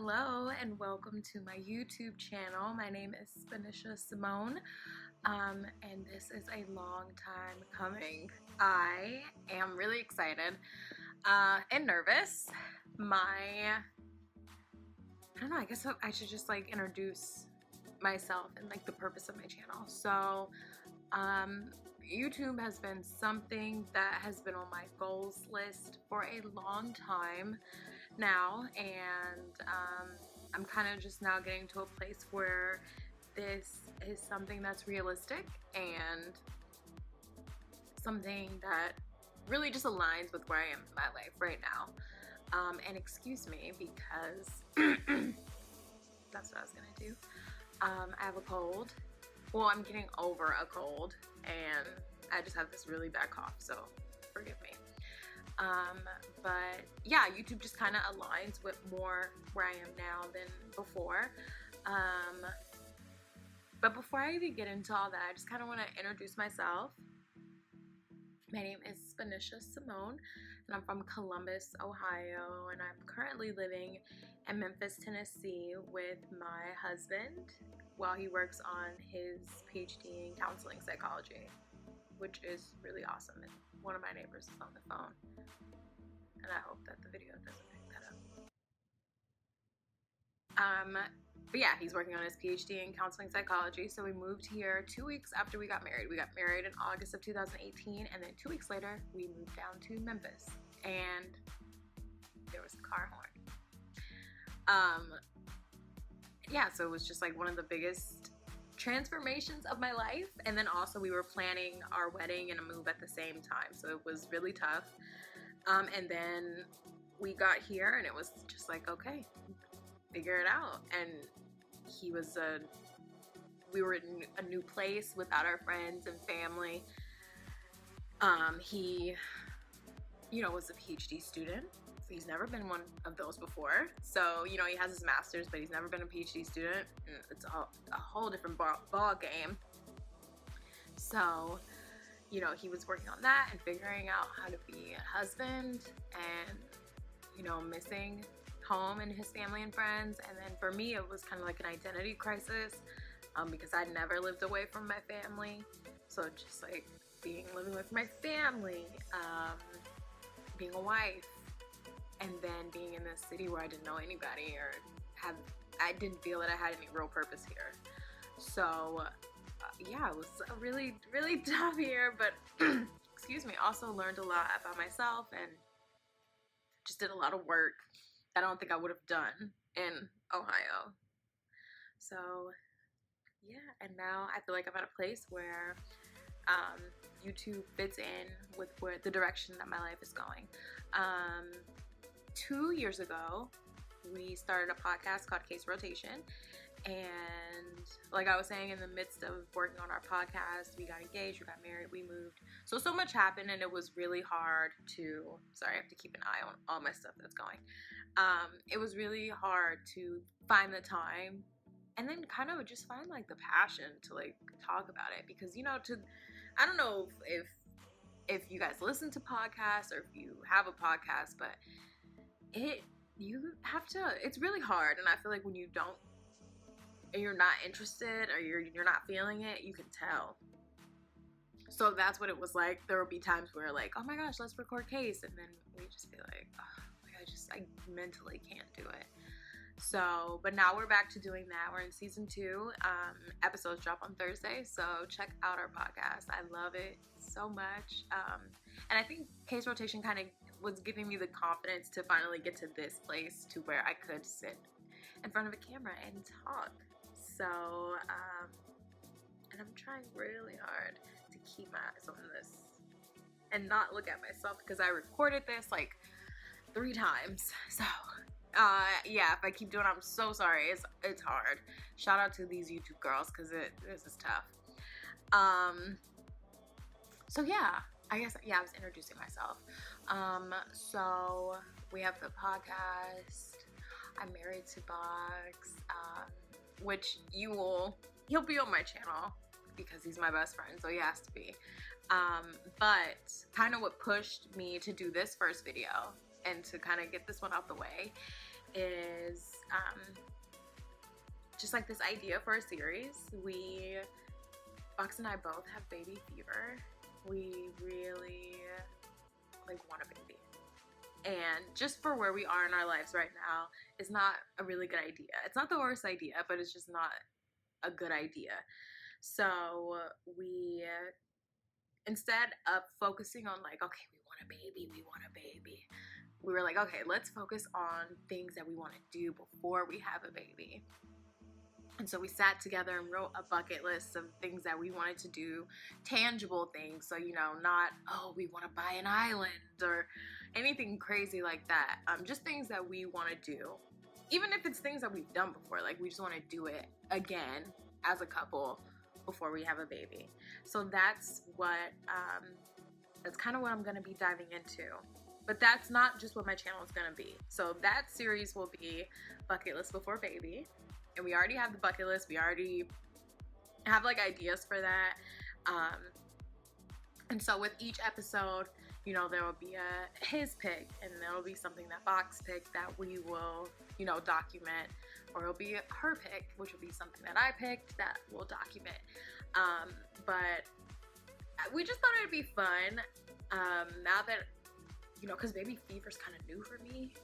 Hello and welcome to my YouTube channel. My name is Spanisha Simone, and this is a long time coming. I am really excited and nervous. I don't know, I guess I should just introduce myself and the purpose of my channel. So YouTube has been something that has been on my goals list for a long time now, and I'm kind of just now getting to a place where this is something that's realistic and something that really just aligns with where I am in my life right now. And excuse me because that's what I was gonna do. I have a cold. Well, I'm getting over a cold and I just have this really bad cough, so forgive me. But yeah, YouTube just kind of aligns with more where I am now than before. But before I even get into all that, I just kind of want to introduce myself. My name is Spanisha Simone, and I'm from Columbus, Ohio, and I'm currently living in Memphis, Tennessee with my husband while he works on his PhD in counseling psychology, which is really awesome. And one of my neighbors is on the phone, and I hope that the video doesn't pick that up. But yeah, he's working on his PhD in counseling psychology. So we moved here 2 weeks after we got married. We got married in August of 2018, and then 2 weeks later, we moved down to Memphis, and there was a car horn. Yeah, so it was just one of the biggest transformations of my life. And then also we were planning our wedding and a move at the same time, so it was really tough. And then we got here, and it was just okay, figure it out. And we were in a new place without our friends and family. He was a PhD student. He's never been one of those before. So, he has his master's, but he's never been a PhD student. It's a whole different ball game. So, he was working on that and figuring out how to be a husband and, missing home and his family and friends. And then for me, it was kind of like an identity crisis because I'd never lived away from my family. So just living with my family, being a wife, and then being in this city where I didn't know anybody I didn't feel that I had any real purpose here. So yeah, it was a really, really tough year, but excuse me, also learned a lot about myself and just did a lot of work that I don't think I would have done in Ohio. So yeah, and now I feel like I'm at a place where YouTube fits in with where the direction that my life is going. 2 years ago, we started a podcast called Case Rotation, and like I was saying, in the midst of working on our podcast, we got engaged, we got married, we moved. So much happened, and it was really hard to, sorry, I have to keep an eye on all my stuff that's going. It was really hard to find the time and then kind of just find the passion to talk about it, because I don't know if you guys listen to podcasts or if you have a podcast, but it's really hard. And I feel when you don't, and you're not interested or you're not feeling it, you can tell. So that's what it was like. There would be times where oh my gosh, let's record Case, and then we just be oh, I mentally can't do it. So, but now we're back to doing that. We're in season 2. Episodes drop on Thursday, so check out our podcast. I love it so much. And I think Case Rotation kind of was giving me the confidence to finally get to this place to where I could sit in front of a camera and talk. So, and I'm trying really hard to keep my eyes on this and not look at myself, because I recorded this 3 times. So yeah, if I keep doing it, I'm so sorry. It's hard. Shout out to these YouTube girls, because this is tough. So yeah, I guess, yeah, I was introducing myself. So we have the podcast. I'm married to Box, which he'll be on my channel because he's my best friend, so he has to be. But kind of what pushed me to do this first video and to kind of get this one out the way is just like this idea for a series. Box and I both have baby fever. We really like want a baby. And just for where we are in our lives right now is not a really good idea. It's not the worst idea, but it's just not a good idea. So we, instead of focusing on like, okay, we want a baby, we were like, okay, let's focus on things that we want to do before we have a baby. And so we sat together and wrote a bucket list of things that we wanted to do, tangible things. So, not, oh, we want to buy an island or anything crazy like that. Just things that we want to do. Even if it's things that we've done before, like we just want to do it again as a couple before we have a baby. So that's kind of what I'm going to be diving into. But that's not just what my channel is going to be. So that series will be Bucket List Before Baby. And we already have the bucket list. We already have like ideas for that. And so with each episode, there will be his pick, and there will be something that Box picked that we will, document, or it'll be her pick, which will be something that I picked that we'll document. But we just thought it'd be fun. Now that, because baby fever is kind of new for me.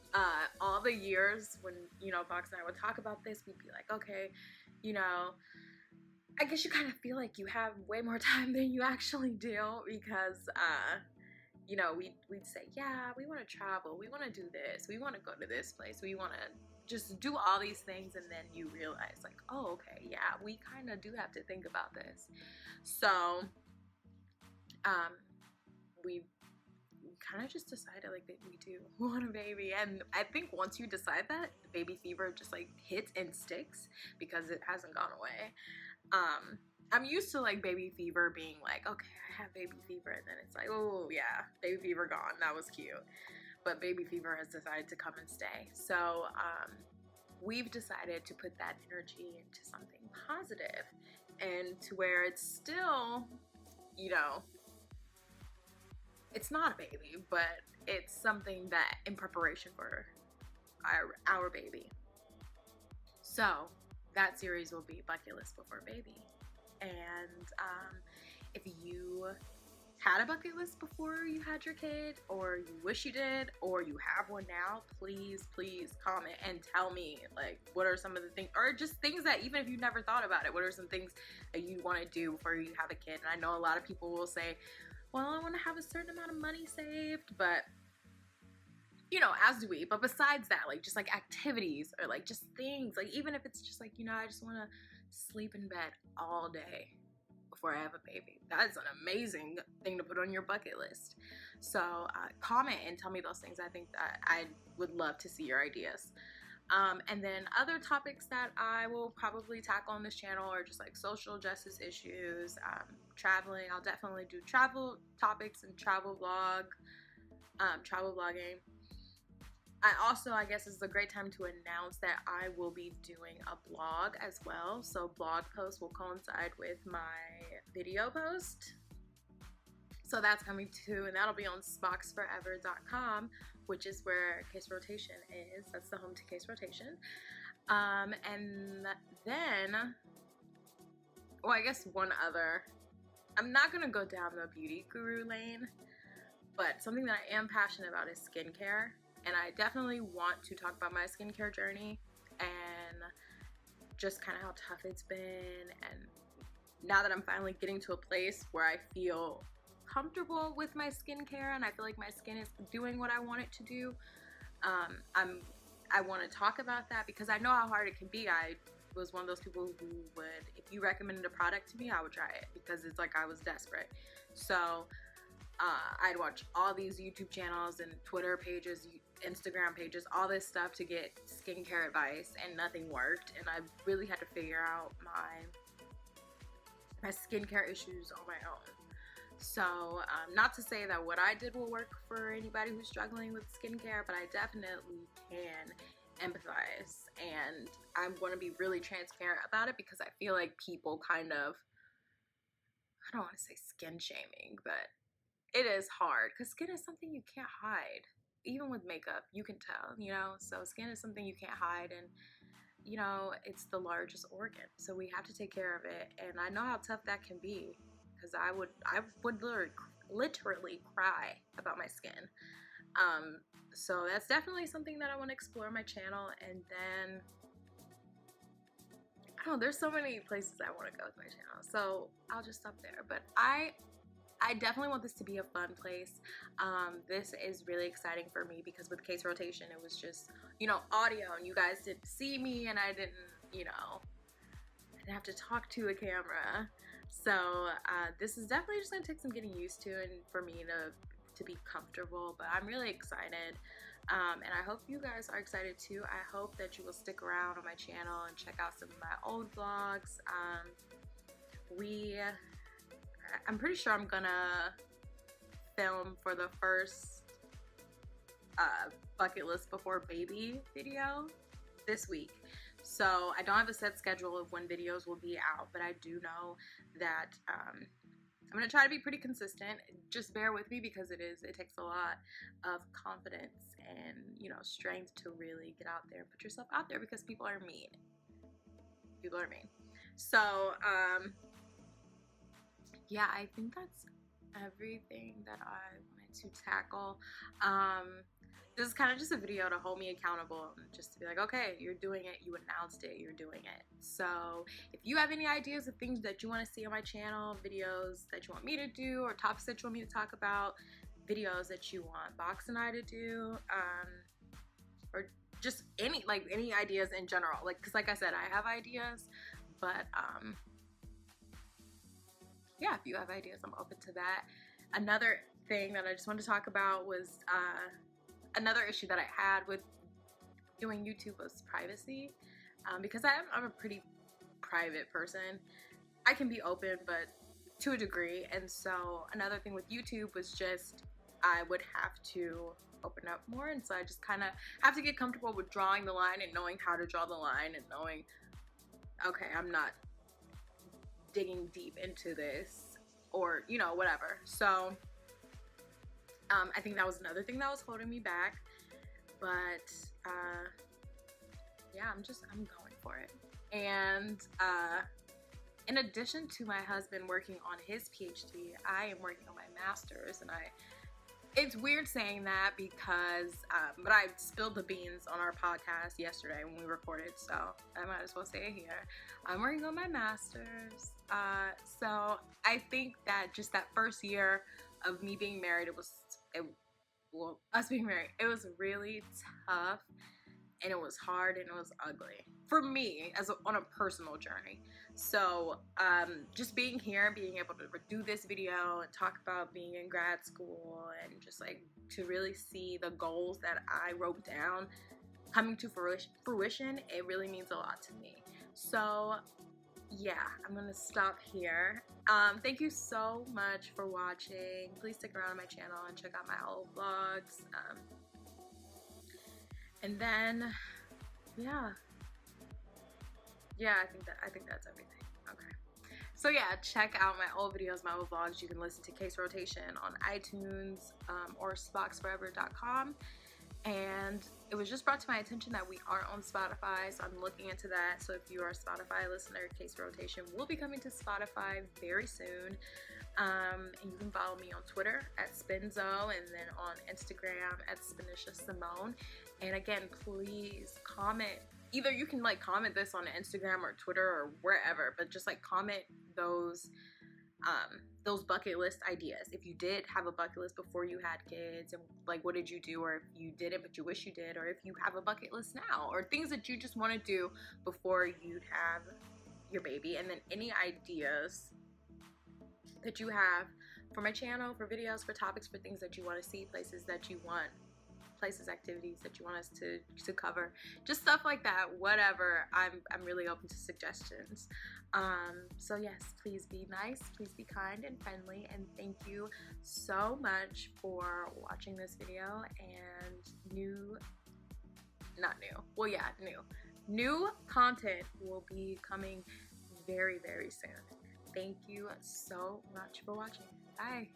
All the years when, Box and I would talk about this, we'd be like, okay, I guess you kind of feel like you have way more time than you actually do, because, we'd say, yeah, we want to travel, we want to do this, we want to go to this place, we want to just do all these things, and then you realize, like, oh, okay, yeah, we kind of do have to think about this. So, we kind of just decided like that we do want a baby. And I think once you decide that, baby fever just like hits and sticks because it hasn't gone away. I'm used to like baby fever being like, okay, I have baby fever, and then it's like, oh yeah, baby fever gone, that was cute. But baby fever has decided to come and stay. So we've decided to put that energy into something positive, and to where it's still, it's not a baby, but it's something that in preparation for our baby. So that series will be Bucket List Before Baby. And if you had a bucket list before you had your kid, or you wish you did, or you have one now, please comment and tell me, like, what are some of the things, or just things that even if you never thought about it, what are some things that you want to do before you have a kid. And I know a lot of people will say, well, I want to have a certain amount of money saved, but as do we. But besides that, like, just like activities, or like just things, like even if it's just like, I just want to sleep in bed all day before I have a baby. That is an amazing thing to put on your bucket list. So comment and tell me those things. I think that I would love to see your ideas. And then other topics that I will probably tackle on this channel are just like social justice issues, traveling. I'll definitely do travel topics and travel vlogging. I guess this is a great time to announce that I will be doing a blog as well. So blog posts will coincide with my video post. So that's coming too, and that'll be on smocksforever.com, which is where Case Rotation is. That's the home to Case Rotation. And then, well, I guess one other. I'm not going to go down the beauty guru lane, but something that I am passionate about is skincare. And I definitely want to talk about my skincare journey and just kind of how tough it's been. And now that I'm finally getting to a place where I feel comfortable with my skincare and I feel like my skin is doing what I want it to do, I want to talk about that because I know how hard it can be. I was one of those people who would, if you recommended a product to me, I would try it because it's like I was desperate. So I'd watch all these YouTube channels and Twitter pages, Instagram pages, all this stuff to get skincare advice, and nothing worked. And I really had to figure out my skincare issues on my own. So not to say that what I did will work for anybody who's struggling with skincare, but I definitely can empathize, and I'm going to be really transparent about it because I feel like people kind of, I don't want to say skin shaming, but it is hard because skin is something you can't hide. even with makeup, you can tell, you know. So skin is something you can't hide, and you know, it's the largest organ, so we have to take care of it. And I know how tough that can be, because I would literally cry about my skin. So that's definitely something that I want to explore on my channel. And then oh, there's so many places I want to go with my channel, so I'll just stop there. But I definitely want this to be a fun place. This is really exciting for me because with Case Rotation, it was just, you know, audio, and you guys didn't see me, and I didn't, you know, I didn't have to talk to a camera. So this is definitely just gonna take some getting used to, and for me to be comfortable. But I'm really excited. And I hope you guys are excited too. I hope that you will stick around on my channel and check out some of my old vlogs. I'm pretty sure I'm gonna film for the first bucket list before baby video this week. So I don't have a set schedule of when videos will be out, but I do know that I'm gonna try to be pretty consistent. Just bear with me because it takes a lot of confidence and, you know, strength to really get out there and put yourself out there, because people are mean. People are mean. So yeah, I think that's everything that I wanted to tackle. This is kind of just a video to hold me accountable, just to be like, okay, you're doing it, you announced it, you're doing it. So if you have any ideas of things that you want to see on my channel, videos that you want me to do, or topics that you want me to talk about, videos that you want Box and I to do, or just any ideas in general, like, because like I said, I have ideas, but yeah, if you have ideas, I'm open to that. Another thing that I just wanted to talk about was another issue that I had with doing YouTube was privacy, because I'm a pretty private person. I can be open, but to a degree. And so another thing with YouTube was just I would have to open up more, and so I just kind of have to get comfortable with drawing the line and knowing how to draw the line, and knowing, okay, I'm not digging deep into this, or, you know, whatever. So I think that was another thing that was holding me back. But yeah, I'm going for it. And in addition to my husband working on his PhD, I am working on my master's. And it's weird saying that because but I spilled the beans on our podcast yesterday when we recorded, so I might as well say it here. I'm working on my master's. So I think that just that first year of me being married, us being married, it was really tough, and it was hard, and it was ugly for me on a personal journey. So just being here, being able to do this video and talk about being in grad school, and just like to really see the goals that I wrote down coming to fruition, it really means a lot to me. So yeah, I'm gonna stop here. Thank you so much for watching. Please stick around on my channel and check out my old vlogs. And then yeah, I think that's everything. Okay. So yeah, check out my old videos, my old vlogs. You can listen to Case Rotation on iTunes or SpoxForever.com. And it was just brought to my attention that we aren't on Spotify, so I'm looking into that. So if you are a Spotify listener, Case Rotation will be coming to Spotify very soon. And you can follow me on Twitter at Spinzo, and then on Instagram at Spinisha Simone. And again, please comment. Either you can like comment this on Instagram or Twitter or wherever, but just like comment those bucket list ideas. If you did have a bucket list before you had kids, and like what did you do, or if you didn't but you wish you did, or if you have a bucket list now, or things that you just want to do before you'd have your baby. And then any ideas that you have for my channel, for videos, for topics, for things that you want to see, places that you want, activities that you want us to cover, just stuff like that, whatever. I'm really open to suggestions. So yes, please be nice, please be kind and friendly, and thank you so much for watching this video. And new content will be coming very, very soon. Thank you so much for watching. Bye.